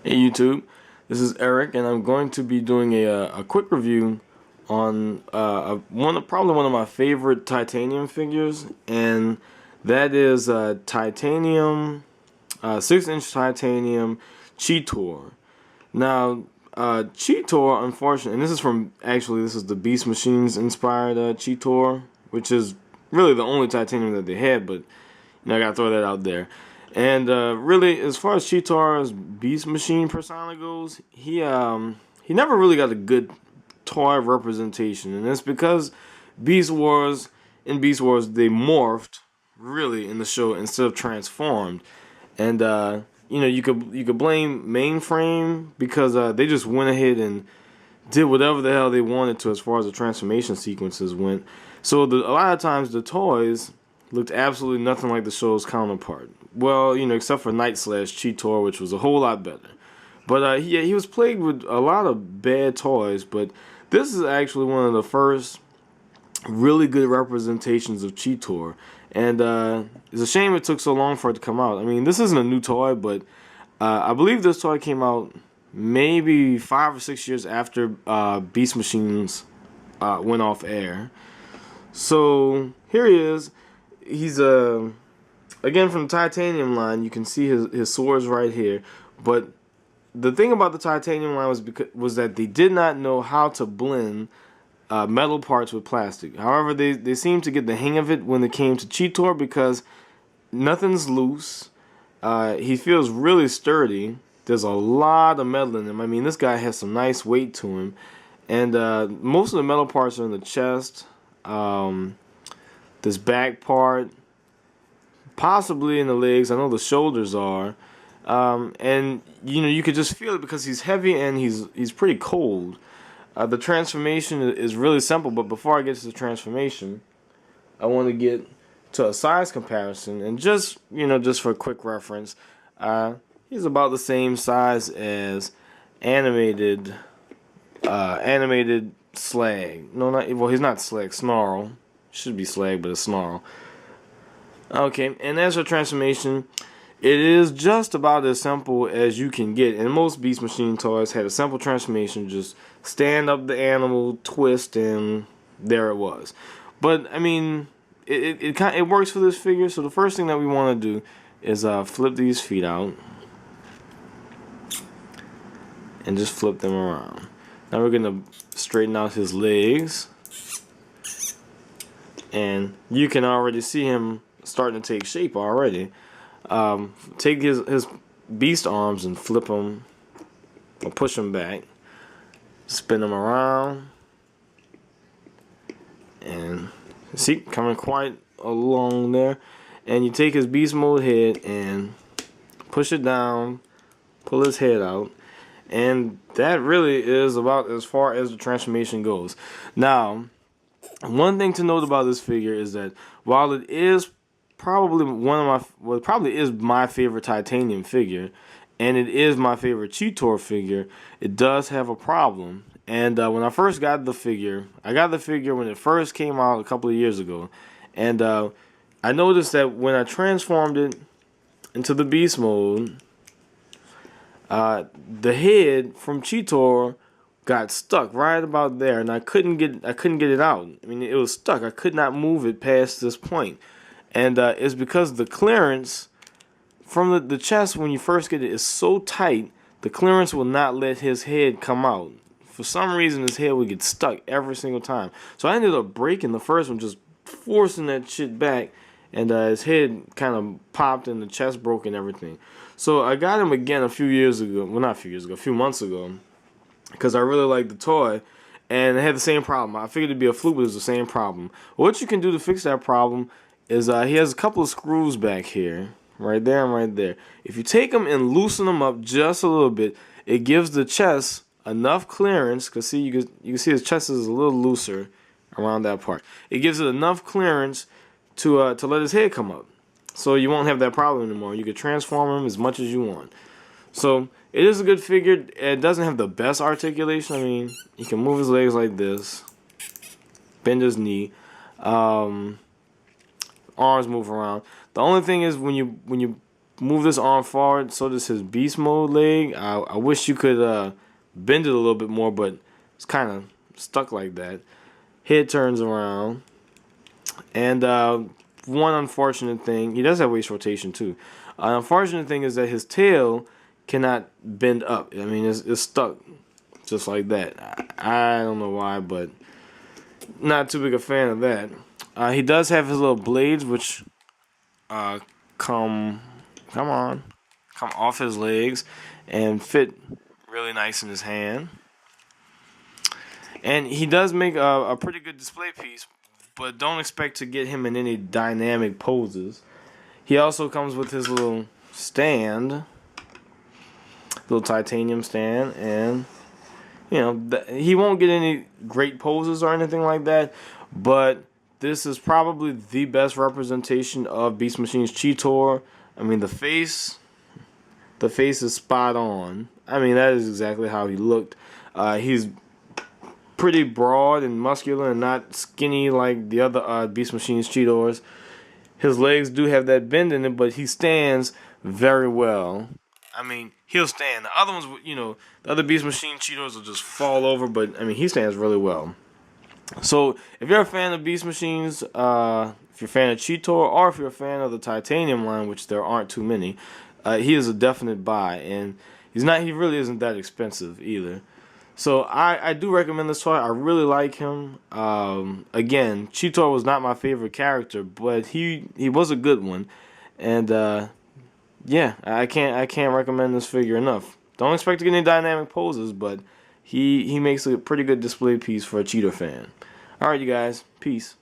Hey YouTube, this is Eric, and I'm going to be doing a quick review on probably one of my favorite titanium figures, and that is titanium 6-inch titanium Cheetor. Now, Cheetor, unfortunately, and this is the Beast Machines inspired Cheetor, which is really the only titanium that they had, but I gotta throw that out there. And really, as far as Cheetor's Beast Machine persona goes, he never really got a good toy representation, and it's because Beast Wars they morphed really in the show instead of transformed. And you could blame Mainframe because they just went ahead and did whatever the hell they wanted to as far as the transformation sequences went. So a lot of times the toys looked absolutely nothing like the show's counterpart. Well, except for Night Slash Cheetor, which was a whole lot better. But he was plagued with a lot of bad toys, but this is actually one of the first really good representations of Cheetor. And it's a shame it took so long for it to come out. I mean, this isn't a new toy, but I believe this toy came out maybe 5 or 6 years after Beast Machines went off air. So here he is. He's again from the titanium line. You can see his swords right here. But the thing about the titanium line was that they did not know how to blend metal parts with plastic. However, they seemed to get the hang of it when it came to Cheetor because nothing's loose. He feels really sturdy. There's a lot of metal in him. I mean, this guy has some nice weight to him. And most of the metal parts are in the chest, this back part, possibly in the legs. I know the shoulders are. And you could just feel it because he's heavy and he's pretty cold. The transformation is really simple, but before I get to the transformation, I want to get to a size comparison, and just for a quick reference, he's about the same size as animated Slag. No, he's not Slag. Snarl. Should be Slag, but it's Snarl. Okay, and as for transformation, it is just about as simple as you can get. And most Beast Machine toys had a simple transformation. Just stand up the animal, twist, and there it was. But, I mean, it works for this figure. So the first thing that we want to do is flip these feet out. And just flip them around. Now we're going to straighten out his legs. And you can already see him starting to take shape already. Take his beast arms and flip them or push them back, spin them around, and see, coming quite along there. And you take his beast mode head and push it down, pull his head out, and that really is about as far as the transformation goes. Now, one thing to note about this figure is that while it is probably my favorite titanium figure, and it is my favorite Cheetor figure, it does have a problem. And when I first got the figure, I got the figure when it first came out a couple of years ago, and I noticed that when I transformed it into the beast mode, the head from Cheetor got stuck right about there, and I couldn't get it out. I mean, it was stuck. I could not move it past this point. And it's because the clearance from the chest when you first get it is so tight, the clearance will not let his head come out. For some reason, his head would get stuck every single time. So I ended up breaking the first one, just forcing that shit back, and his head kind of popped and the chest broke and everything. So I got him again a few months ago, because I really liked the toy, and it had the same problem. I figured it'd be a fluke, but it was the same problem. What you can do to fix that problem is he has a couple of screws back here, right there and right there. If you take them and loosen them up just a little bit, it gives the chest enough clearance. Cause see, you can see his chest is a little looser around that part. It gives it enough clearance to let his head come up, so you won't have that problem anymore. You can transform him as much as you want. So it is a good figure. It doesn't have the best articulation. I mean, he can move his legs like this, bend his knee. Arms move around. The only thing is when you move this arm forward. So does his beast mode leg. I wish you could bend it a little bit more, but it's kind of stuck like that. Head turns around. And one unfortunate thing, he does have waist rotation too. An unfortunate thing is that his tail cannot bend up. I mean, it's stuck just like that. I don't know why, but not too big a fan of that. He does have his little blades, which come off his legs and fit really nice in his hand. And he does make a pretty good display piece, but don't expect to get him in any dynamic poses. He also comes with his little stand, little titanium stand, and you know he won't get any great poses or anything like that, but this is probably the best representation of Beast Machines Cheetor. I mean, the face is spot on. I mean, that is exactly how he looked. He's pretty broad and muscular and not skinny like the other Beast Machines Cheetors. His legs do have that bend in it, but he stands very well. I mean, he'll stand. The other ones, you know, the other Beast Machine Cheetors will just fall over, but I mean, he stands really well. So, if you're a fan of Beast Machines, if you're a fan of Cheetor, or if you're a fan of the Titanium line, which there aren't too many, he is a definite buy, and he really isn't that expensive either. So I do recommend this toy. I really like him. Again, Cheetor was not my favorite character, but he was a good one, and yeah, I can't recommend this figure enough. Don't expect to get any dynamic poses, but he makes a pretty good display piece for a Cheetor fan. All right, you guys, peace.